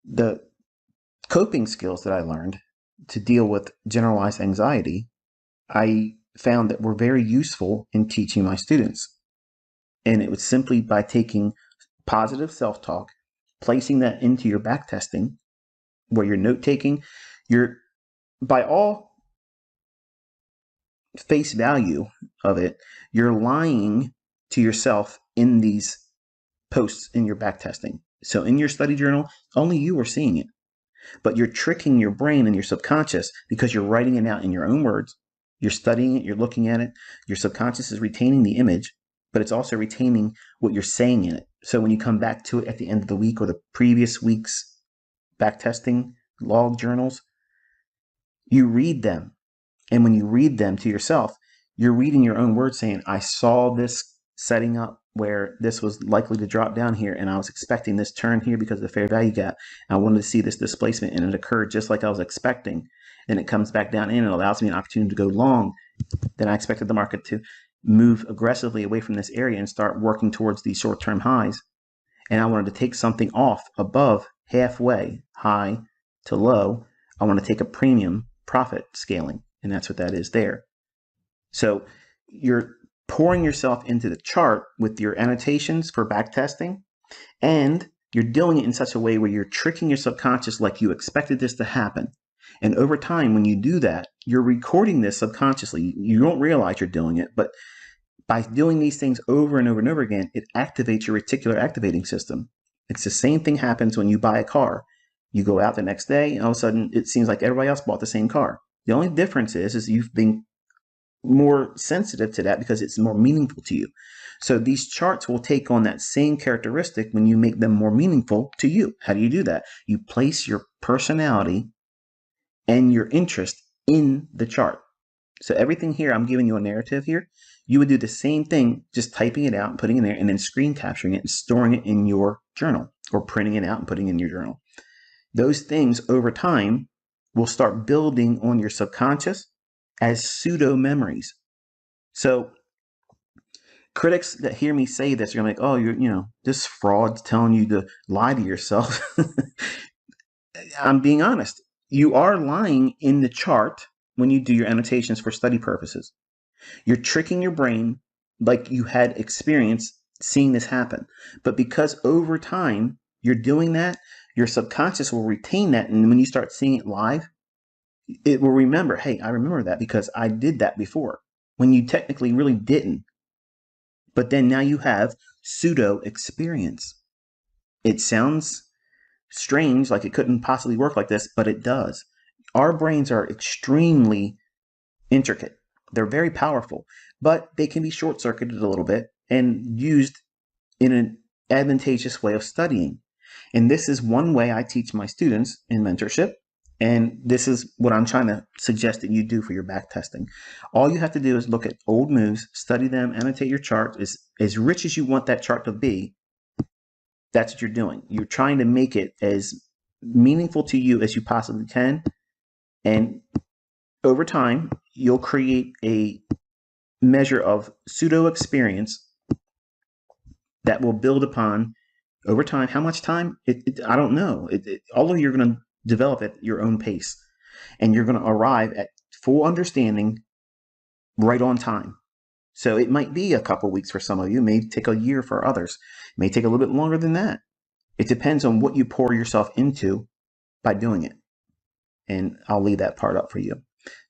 the coping skills that I learned to deal with generalized anxiety, I found that were very useful in teaching my students. And it was simply by taking positive self-talk, placing that into your back testing, where you're note-taking, you're, by all face value of it, you're lying to yourself in these posts in your back testing. So in your study journal, only you are seeing it. But you're tricking your brain and your subconscious because you're writing it out in your own words. You're studying it, you're looking at it. Your subconscious is retaining the image, but it's also retaining what you're saying in it. So when you come back to it at the end of the week or the previous week's back testing log journals, you read them. And when you read them to yourself, you're reading your own words saying, I saw this setting up where this was likely to drop down here, and I was expecting this turn here because of the fair value gap. I wanted to see this displacement, and it occurred just like I was expecting. And it comes back down in and allows me an opportunity to go long. Then I expected the market to move aggressively away from this area and start working towards these short-term highs. And I wanted to take something off above halfway, high to low. I want to take a premium profit scaling, and that's what that is there. So you're pouring yourself into the chart with your annotations for backtesting, and you're doing it in such a way where you're tricking your subconscious like you expected this to happen. And over time, when you do that, you're recording this subconsciously. You don't realize you're doing it, but by doing these things over and over and over again, it activates your reticular activating system. It's the same thing happens when you buy a car. You go out the next day, and all of a sudden, it seems like everybody else bought the same car. The only difference is you've been more sensitive to that because it's more meaningful to you. So these charts will take on that same characteristic when you make them more meaningful to you. How do you do that? You place your personality and your interest in the chart. So everything here, I'm giving you a narrative here. You would do the same thing, just typing it out and putting it in there, and then screen capturing it and storing it in your journal, or printing it out and putting it in your journal. Those things over time will start building on your subconscious as pseudo memories. So critics that hear me say this are gonna be like, oh, this fraud's telling you to lie to yourself. I'm being honest. You are lying in the chart when you do your annotations for study purposes. You're tricking your brain like you had experience seeing this happen. But because over time you're doing that, your subconscious will retain that. And when you start seeing it live, it will remember, hey, I remember that because I did that before, when you technically really didn't. But then now you have pseudo experience. It sounds strange, like it couldn't possibly work like this, but it does. Our brains are extremely intricate. They're very powerful, but they can be short-circuited a little bit and used in an advantageous way of studying. And this is one way I teach my students in mentorship. And this is what I'm trying to suggest that you do for your back testing. All you have to do is look at old moves, study them, annotate your chart. As rich as you want that chart to be, that's what you're doing. You're trying to make it as meaningful to you as you possibly can. And over time, you'll create a measure of pseudo experience that will build upon over time. How much time? I don't know. All of you are going to develop at your own pace, and you're going to arrive at full understanding right on time. So it might be a couple weeks for some of you. It may take a year for others. It may take a little bit longer than that. It depends on what you pour yourself into by doing it. And I'll leave that part up for you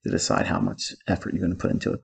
to decide how much effort you're going to put into it.